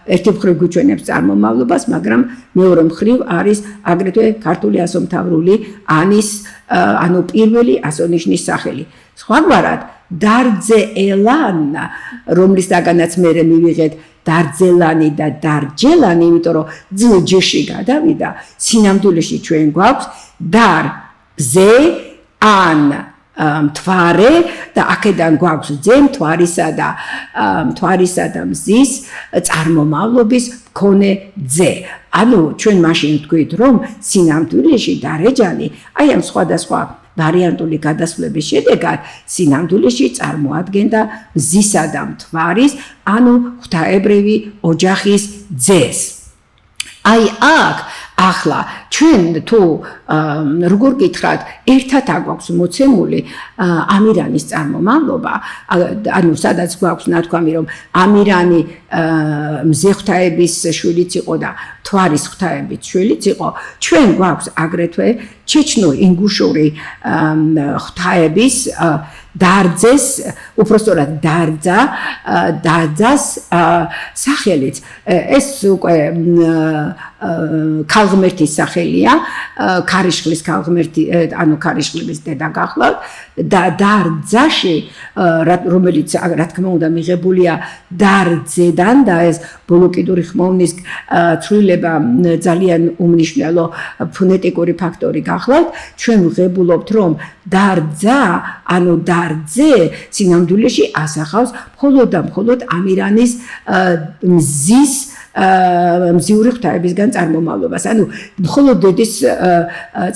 ერთი მხრივ გვიჩვენებს წარმომავლობას, მაგრამ მეორე მხრივ არის აგრეთვე ქართული ასომთავრული ანის, ანუ პირველი ასონიშნის სახელი. სხვაგვარად, დარძელან, რომლისაგანაც მერე მივიღეთ დარძელანი და დარჯელანი, იმიტომ რომ ძ-ჯში გადავიდა, სინამდვილეში ჩვენ გვაქვს დარ, ზე, ან მთვარე და აქედან გვაქვს ძე, მთვარისა და მზის წარმომავლობის მქონე ძე. ანუ ჩვენ მაშინ ვთქვით რომ სინამდვილეში დარეჯანი აი ამ სხვადასხვა ვარიანტული გადასვლების შედეგად სინამდვილეში წარმოადგენდა მზისა და მთვარის, ანუ ღვთაებრივი ოჯახის ძეს. აი აქ ახლა ჩვენ თუ როგორ გითხრათ, ერთად აგვაქვს მოცემული ამირანის წარმომავლობა, ანუ სადაც გვაქვს ნათქვამი რომ ამირანი მზე ღვთაების შვილიც იყო და მთვარის ღვთაების შვილიც იყო, ჩვენ გვაქვს აგრეთვე ჩეჩნურ-ინგუშური ღვთაების დარძეს, უпростоრად დარძას სახელიც. ეს უკვე ქალღმერთის სახელია, ქარიშხლის ქალღმერთი, ანუ ქარიშხლების დედა გახლავთ და დარძაში, რომელიც რა თქმა უნდა მიღებულია დარძედან და ეს ბოლოკიდური ხმოვნის ცვლილება ძალიან უმნიშვნელო ფონეტიკური ფაქტორი გახლავთ, ჩვენ ვღებულობთ რომ დარძა, ანუ დარძე სინამდვილეში ასახავს მხოლოდ და მხოლოდ ამირანის მზის მზიური ღვთაებისგან წარმომავლობას. ანუ მხოლოდ დედის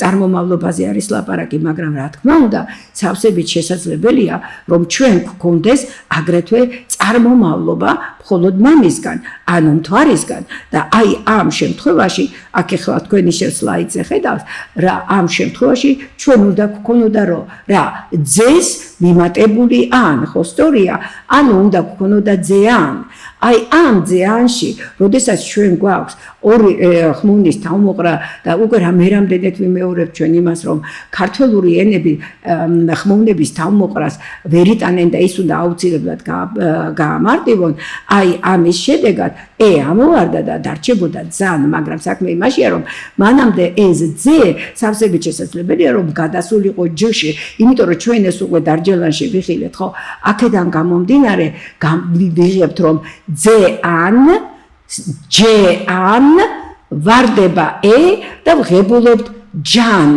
წარმომავლობაზე არის ლაპარაკი, მაგრამ რა თქმა უნდა, სავსებით შესაძლებელია, რომ ჩვენ გვქონდეს აგრეთვე წარმომავლობა მხოლოდ მამისგან, ანუ მთვარისგან და აი ამ შემთხვევაში, აქ ახლა თქვენი სლაიდზე ხედავთ, რა ამ შემთხვევაში ჩვენ უნდა გვქონოდა რა ძეს მიმატებული ან, ხო სწორია, ანუ უნდა გვქონოდა ძეან. აი ამ ძეანში, როდესაც ჩვენ გვაქვს ორი ხმოვნის თავმოყრა და უკვე რამდენად ვიმეორებთ ჩვენ იმას, რომ ქართველური ენები ხმოვნების თავმოყრას ვერ იტანენ და ის უნდა აუცილებლად გაამარტივონ, აი ამის შედეგად ამოვარდა და დარჩებოდა ძან, მაგრამ საქმე იმაშია, რომ მანამდე ეს ძე სავსებით შესაძლებელია, რომ გადასულიყო ჯში, იმიტომ რომ ჩვენ ეს უკვე დარჯელანში ვიხილეთ, ხო? აქედან გამომდინარე, ვიღებთ, რომ ძეან ჯეან ვარდება და ვღებულობთ ჯან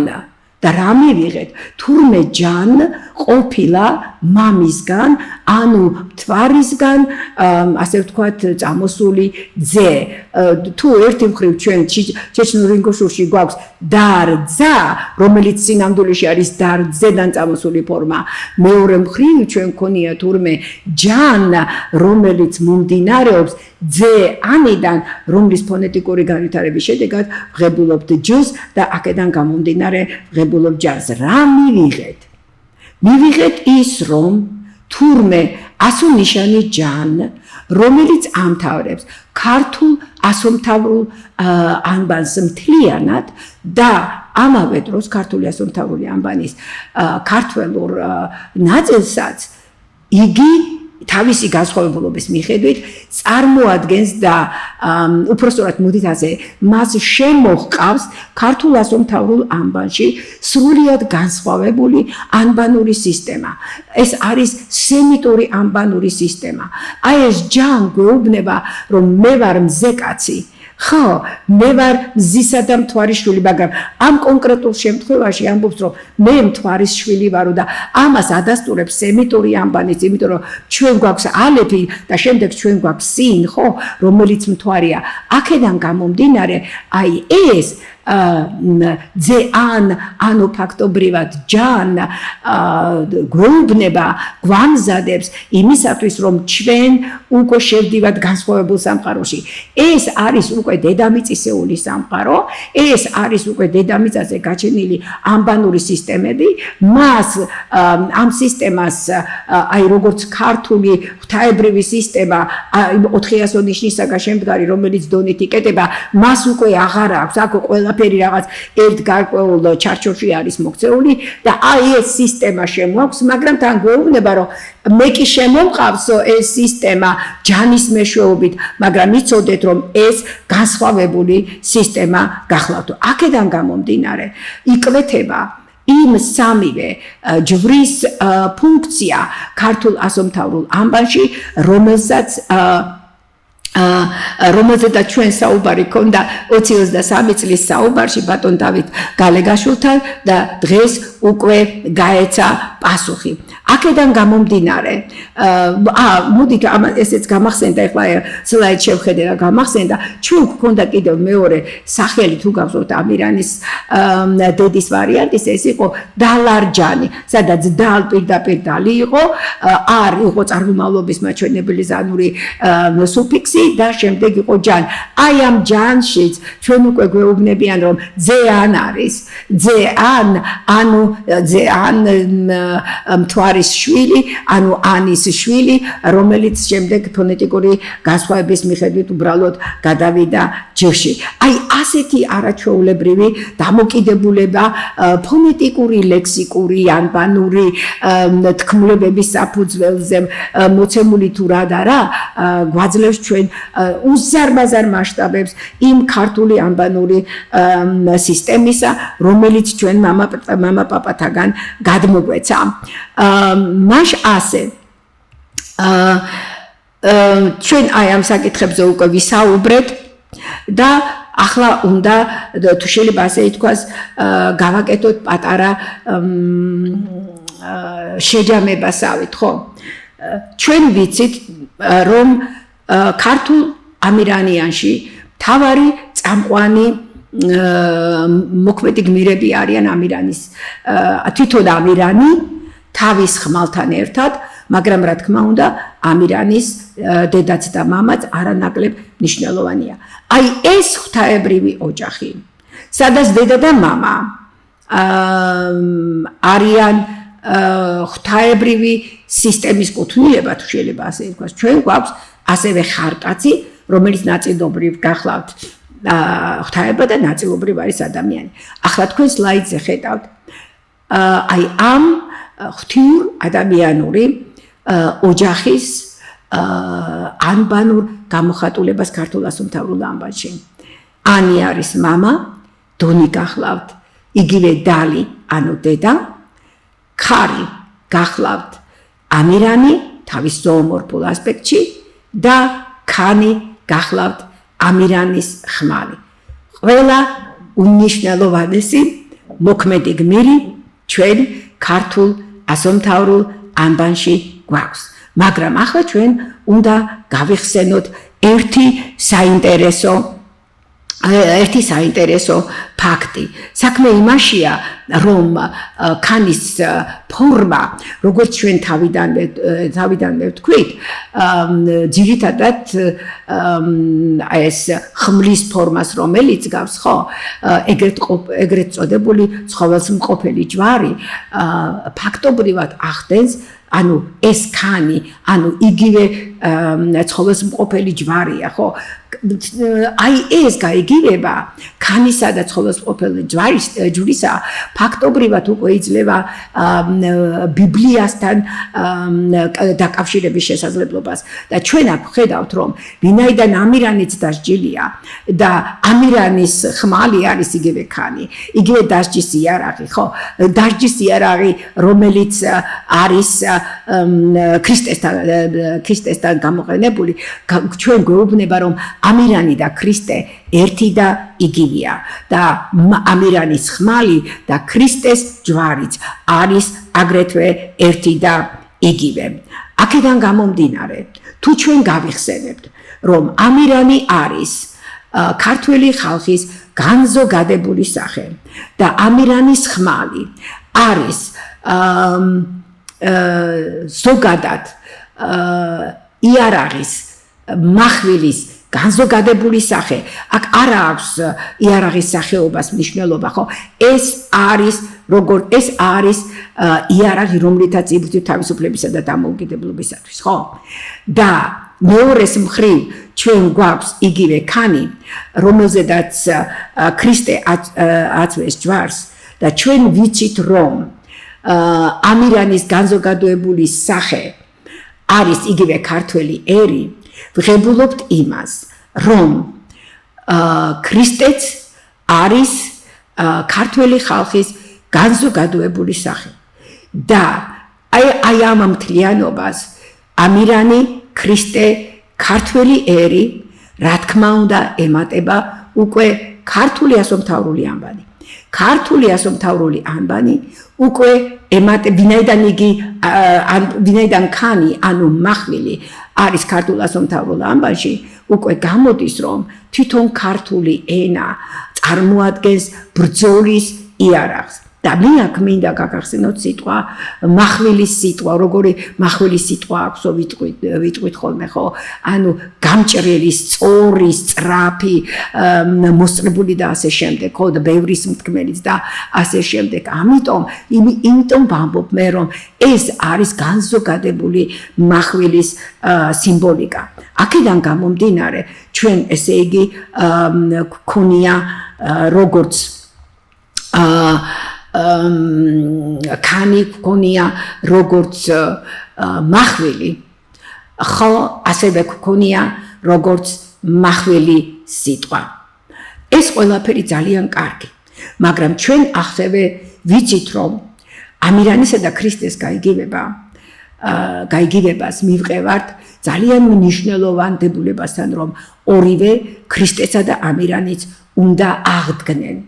და რა მივიღეთ? თურმე ჯან ყოფილა მამისგან, ანუ მთვარისგან, ასე ვთქვათ, წამოსული ძე. თუ ერთი მხრივ ჩვენ ჩეჩნურ ინგუშურში გვაქვს დარძა, რომელიც სინამდვილეში არის დარძედან წამოსული ფორმა. მეორე მხრივ ჩვენ გქონია თურმე ჯან, რომელიც მომდინარეობს ძეანიდან, რომლის ფონეტიკური განვითარების შედეგად ვღებულობთ ჯს და აქედან გამომდინარე ვღებულობთ ჯანს. რა მივიღეთ? მივიღეთ ის, რომ თურმე ასონიშანი ჯან, რომელიც ამთავრებს ქართულ ასომთავრულ ანბანს მთლიანად და ამავე დროს ქართული ასომთავრული ანბანის ქართველურ ნაწილსაც იგი თავისი განსხვავებულობის მიხედვით წარმოადგენს და უпростоრად მოდით ასე მას შემოჰყავს ქართულ ასომთავრულ ანბანში სრულიად განსხვავებული ანბანური სისტემა. ეს არის სემიტური ანბანური სისტემა. აი ეს ჯან გვეუბნება, რომ მე ვარ მზეკაცი, ხო, მე ვარ მზისა და მთვარის შვილი, მაგრამ ამ კონკრეტულ შემთხვევაში ამბობს, რომ მე მთვარის შვილი ვარო და ამას ადასტურებს სემიტური ანბანიც, იმიტომ რომ ჩვენ გვაქვს ალეფი და შემდეგ ჩვენ გვაქვს სინ, ხო, რომელიც მთვარია. აქედან გამომდინარე, აი ეს ძეან, ანუ ფაქტობრივად ჯან გვეუბნება, გვამზადებს იმისათვის, რომ ჩვენ უკვე შევდივართ განსხვავებულ სამყაროში. ეს არის უკვე დედამიწისეული სამყარო, ეს არის უკვე დედამიწაზე გაჩენილი ანბანური სისტემები, მას ამ სისტემას, აი როგორც ქართული ღვთაებრივი სისტემა, 400 ნიშნისაგან შემდგარი, რომელიც დონით იკეტება, მას უკვე აღარ აქვს, აქ ყველაფერი რაღაც ერთ გარკვეულ ჩარჩოში არის მოქცეული და აი ეს სისტემა შემოაქვს, მაგრამ თან გვეუბნება, რომ მე კი შემომყავსო ეს სისტემა ჯანის მეშვეობით, მაგრამ იცოდეთ, რომ ეს განსხვავებული სისტემა გახლავთო. აქედან გამომდინარე, იკვეთება იმ სამივე ჯვრის ფუნქცია ქართულ ასომთავრულ ანბანში, რომელზედაც ჩვენ საუბარი ქონდა 2023 წლის საუბარში ბატონ დავით გალეგაშვილთან და დღეს უკვე გაეცა პასუხი. აქედან გამომდინარე, მოდით ესეც გამახსენდა, ეხლა სლაიდ შევხედე და გამახსენდა, ჩვენ გვქონდა კიდევ მეორე სახელი, თუ გახსოვთ ამირანის დედის ვარიანტის, ეს იყო დალარჯანი, სადაც დალ პირდაპირ დალი იყო, არ იყო წარმომავლობის მაჩვენებელი ზანური სუფიქსი და შემდეგ იყო ჯან. აი ამ ჯანშიც ჩვენ უკვე გვეუბნებიან, რომ ძეან არის, ძეან, ანუ ძეან მთვარის შვილი, ანუ ანის შვილი, რომელიც შემდეგ ფონეტიკური განსხვავების მიხედვით უბრალოდ გადავიდა ჯში. აი ასეთი არაჩვეულებრივი დამოკიდებულება ფონეტიკური, ლექსიკური, ანბანური თქმულებების საფუძველზე მოცემული თუ რა და რა გვაძლევს ჩვენ უზარმაზარ მასშტაბებს იმ ქართული ანბანური სისტემისა, რომელიც ჩვენ მამა-პაპათაგან გადმოგვეცა. მაშ ასე ჩვენ აი ამ საკითხებზე უკვე ვისაუბრეთ და ახლა უნდა თუ შეიძლება ასე ითქვას გავაკეთოთ პატარა შეჯამებასავით, ხო? ჩვენ ვიცით, რომ ქართულ ამირანიანში თავარი წამყვანი მოქმედი გმირები არიან ამირანის თვითონ ამირანი თავის ხმალთან ერთად, მაგრამ რა თქმა უნდა ამირანის დედაც და მამაც არანაკლებ მნიშვნელოვანია. აი ეს ღვთაებრივი ოჯახი, სადაც დედა და მამა არიან ღვთაებრივი სისტემის კუთვნილება, თუ შეიძლება ასე ითქვას. ჩვენ გვაქვს ასევე ხარკაცი, რომელიც ნაწილობრივ გახლავთ ღვთაება და ნაწილობრივ არის ადამიანი. ახლა თქვენ სლაიდზე ხედავთ აი ამ ღვთიურ ადამიანური ოჯახის ანბანურ გამოხატულებას ქართულ ასომთავრულ ამბანში. ანი არის მამა, დონი გახლავთ, იგივე დალი, ანუ დედა, ხარი გახლავთ ამირანი თავის ზოომორფულ ასპექტში და ქანი გახლავთ ამირანის ხმალი. ყველა უნიშნელოვანესი მოქმედი გმირი ჩვენ ქართულ ასომთავრულ ანბანში გვაქვს. მაგრამ ახლა ჩვენ უნდა გავიხსენოთ ერთი საინტერესო ფაქტი. საქმე იმაშია, რომ ქანის ფორმა, როგორც ჩვენ თავიდანვე ვთქვით, ძირითადად ეს ხმლის ფორმას, რომელიც გავს, ხო, ეგრეთ წოდებული ცხოველსმყოფელი ჯვარი, ფაქტობრივად ახდენს ანუ ეს ქანი, ანუ იგივე ცხოველსმყოფელი ჯვარია, ხო? აი ეს გაიგივება ქანისა და ცხოველსმყოფელი ჯვრისა ფაქტობრივად უკვე იძლევა ბიბლიასთან დაკავშირების შესაძლებლობას და ჩვენ აქ ხედავთ რომ ვინაიდან ამირანიც დასჯილია და ამირანის ხმალი არის იგივე ქანი, იგივე დასჯის იარაღი, ხო? დასჯის იარაღი, რომელიც არის ქრისტესთან გამოყენებული, ჩვენ გვეუბნება რომ ამირანი და ქრისტე ერთი და იგივეა და ამირანის ხმალი და ქრისტეს ჯვარიც არის აგრეთვე ერთი და იგივე. აქედან გამომდინარე, თუ ჩვენ გავიხსენებთ, რომ ამირანი არის ქართველი ხალხის განზოგადებული სახე და ამირანის ხმალი არის ზოგადად იარაღის מחვილის განზოგადებული სახე. აქ არ აქვს იარაღის სახეობას მნიშვნელობა, ხო? ეს არის იარაღი, რომლითაც იბრძვის თავისუფლებისა და დამოუკიდებლობისათვის, ხო? და მეორეს მხრივ ჩვენ გვაქვს იგივე ქანი, რომელზედაც ქრისტე აწვეს ჯვარს და ჩვენ ვიცით რომ ამირანის განზოგადებული სახე არის იგივე ქართველი ერი, ვღებულობთ იმას, რომ ქრისტეც არის ქართველი ხალხის განზოგადებული სახე და აი ამ მთლიანობას ამირანი, ქრისტე, ქართველი ერი, რა თქმა უნდა ემატება უკვე ქართული ასომთავრული ანბანი. ქართული ასომთავრული ანბანი უკვე ვინაიდან ქანი, ანუ מחვილი არის ქართულ ასომთავრულ ანბანში, უკვე გამოდის რომ თვითონ ქართული ენა წარმოადგენს ბრძოლის იარაღს. და მე აქ მინდა გაგახსენოთ სიტყვა מחვილის სიტყვა, როგორი מחვილის სიტყვა აქვს, ვიტყვით ხოლმე, ხო? ანუ გამჭრელი, სწორი, სწრაფი, მოსწრებული და ასე შემდეგ, ხო? და ბევრი მტკმელიც და ასე შემდეგ. იმიტომ ვამბობ მე რომ ეს არის განზოგადებული מחვილის სიმბოლიკა. აქედან გამომდინარე, ჩვენ ესე იგი გქონია როგორც ქანი გქონია როგორც מחვილი, ხო, ასევე გქონია როგორც מחვილი სიტყვა. ეს ყველაფერი ძალიან კარგი, მაგრამ ჩვენ ასევე ვიცით რომ ამირანისა და ქრისტეს გაიგივებას მივყევართ ძალიან მნიშვნელოვან დებულებასთან, რომ ორივე ქრისტესა და ამირანიც უნდა აღდგნენ.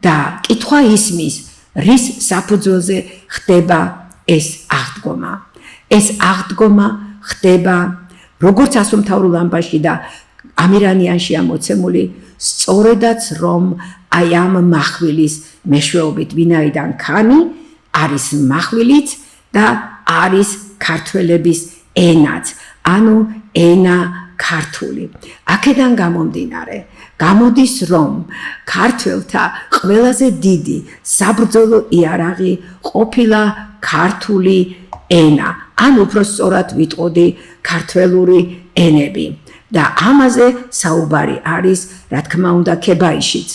და კითხვა ისმის, რის საფუძველზე ხდება ეს აღდგომა. ეს აღდგომა ხდება როგორც ასომთავრულ ანბანში და ამირანიანშია მოცემული სწორედაც რომ აი ამ מחვილის მეშვეობით ვინაიდან ქანი არის מחვილიც და არის ქართველების ენაც ანუ ენა ქართული აქედან გამომდინარე გამოდის რომ ქართველთა ყველაზე დიდი საბრძოლო იარაღი ყოფილა ქართული ენა ან უფრო სწორად ვიტყოდი ქართველური ენები და ამაზე საუბარი არის რა თქმა უნდა ქებაიშიც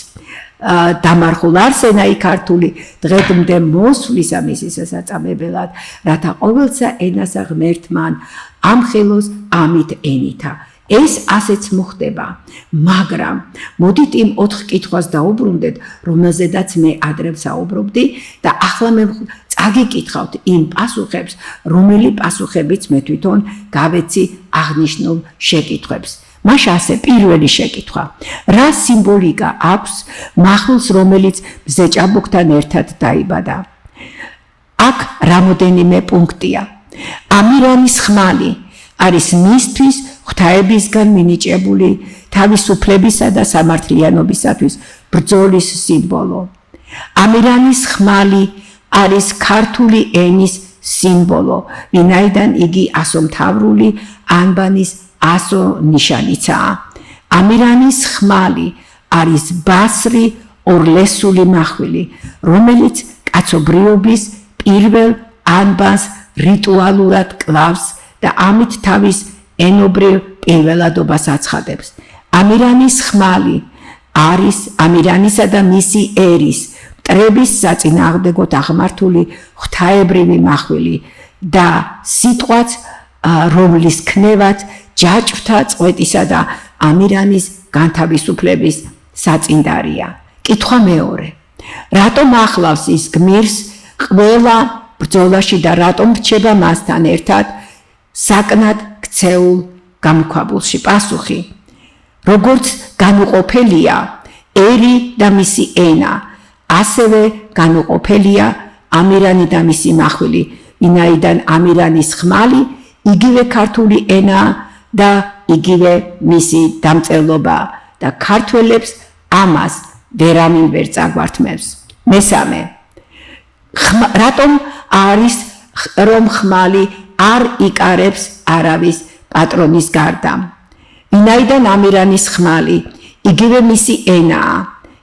დამარხულ არსენაი ქართული დღემდე მოსვლის ამის სასაწამებლად რათა ყოველსა ენასა ღმერთმან ამხელოს ამით ენითა ეს ასეც მოხდება მაგრამ მოდით იმ 4 კითხვას დაუბრუნდეთ რომელზედაც მე ადრე საუბრობდი და ახლა მე წაგიკითხავთ იმ პასუხებს რომელი პასუხებიც მე თვითონ გავეცი აღნიშნულ შეკითხვებს მაშ ასე პირველი შეკითხვა რა სიმბოლიკა აქვს მახვილს რომელიც მზეჭაბუკთან ერთად დაიბადა აქ რამოდენიმე პუნქტია ამირანის ხმალი არის მისთვის ღვთაებისგან მინიჭებული თავისუფლებისა და სამართლიანობისათვის ბრძოლის სიმბოლო ამირანის ხმალი არის ქართული ენის სიმბოლო ვინაიდან იგი ასომთავრული ანბანის ასო ნიშანიცაა ამირანის ხმალი არის ბასრი ორლესული მახვილი რომელიც კაცობრიობის პირველ ანბანს რიტუალურად კლავს და ამით თავის ენობრივ პირველადობას აცხადებს ამირანის ხმალი არის ამირანისა და მისი ერის მტრების საწინააღმდეგოდ აღმართული ღვთაებრივი მახვილი და სიტყვაც რომლის ქნევაც ჯაჭვთა წყვეტისა და ამირანის განთავისუფლების საწინდარია. კითხვა მეორე. რატომ ახლავს ის გმირს ყველა ბრძოლაში და რატომ რჩება მასთან ერთად საკნად ქცეულ გამოქვაბულში? პასუხი. როგორც განუყოფელია ერი და მისი ენა, ასევე განუყოფელია ამირანი და მისი მახვილი, ვინაიდან ამირანის ხმალი იგივე ქართული ენაა და იგივე მისი დამწერლობა და ქართველებს ამას ვერავინ ვერ წაგვართმევს. მესამე. რატომ არის რომ ხმალი არ იკარებს არავის პატრონის გარდა? ვინაიდან ამირანის ხმალი იგივე მისი ენაა.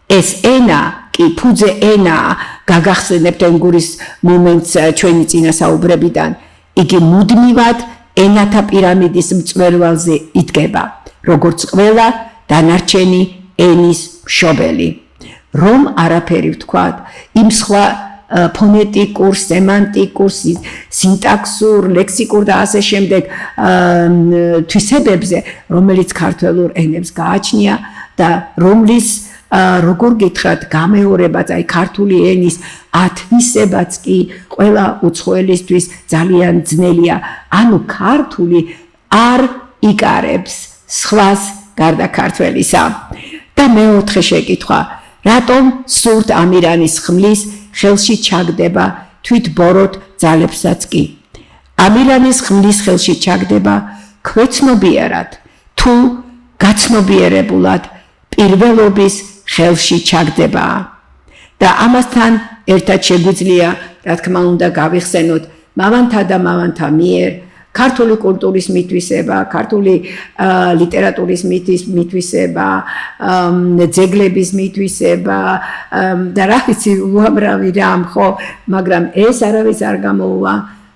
ეს ენა კი ფუძე ენაა, გაგახსენებთ ენგურის მომენტს ჩვენი წინასაუბრებიდან. იგი მუდმივად ენათა პირამიდის მწვერვალზე იდგება, როგორც ყველა დანარჩენი ენის მშობელი. რომ არაფერი ვთქვათ, იმ სხვა ფონეტიკურ, სემანტიკურ, სინტაქსურ, ლექსიკურ და ასე შემდეგ თვისებებზე, რომელიც ქართველურ ენებს გააჩნია და რომლის როგორ გითხრათ, გამეორებაც, აი ქართული ენის ათვისებაც კი ყველა უცხოელისთვის ძალიან ძნელია. ანუ ქართული არ იკარებს სხვას გარდა ქართველისა. და მეოთხე შეკითხვა, რატომ სურთ ამირანის ხმლის ხელში ჩაგდება თვით ბოროტ ძალებსაც კი? ამირანის ხმლის ხელში ჩაგდება ქვეცნობიერად თუ გაცნობიერებულად პირველობის ხელში ჩაგდება და ამასთან ერთად შეგვიძლია რა თქმა უნდა გავიხსენოთ მავანთა და მავანთა მიერ ქართული კულტურის მითვისება, ქართული ლიტერატურის მითვისება, ძეგლების მითვისება და რა ვიცი უამრავი რამ ხო, მაგრამ ეს არავის არ გამოუვა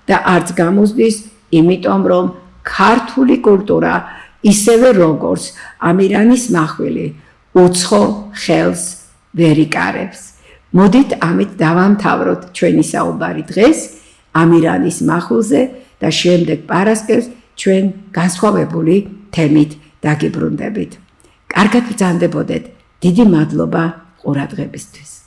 და არც გამოსდის, იმიტომ რომ ქართული კულტურა ისევე როგორც ამირანის მახვილი უცხო ხელს ვერ იკარებს. მოდით ამით დავამთავროთ ჩვენი საუბარი დღეს ამირანის მახვილზე და შემდეგ პარასკევს ჩვენ განსხვავებული თემით დაგიბრუნდებით. კარგად ბრძანდებოდეთ. დიდი მადლობა ყურადღებისთვის.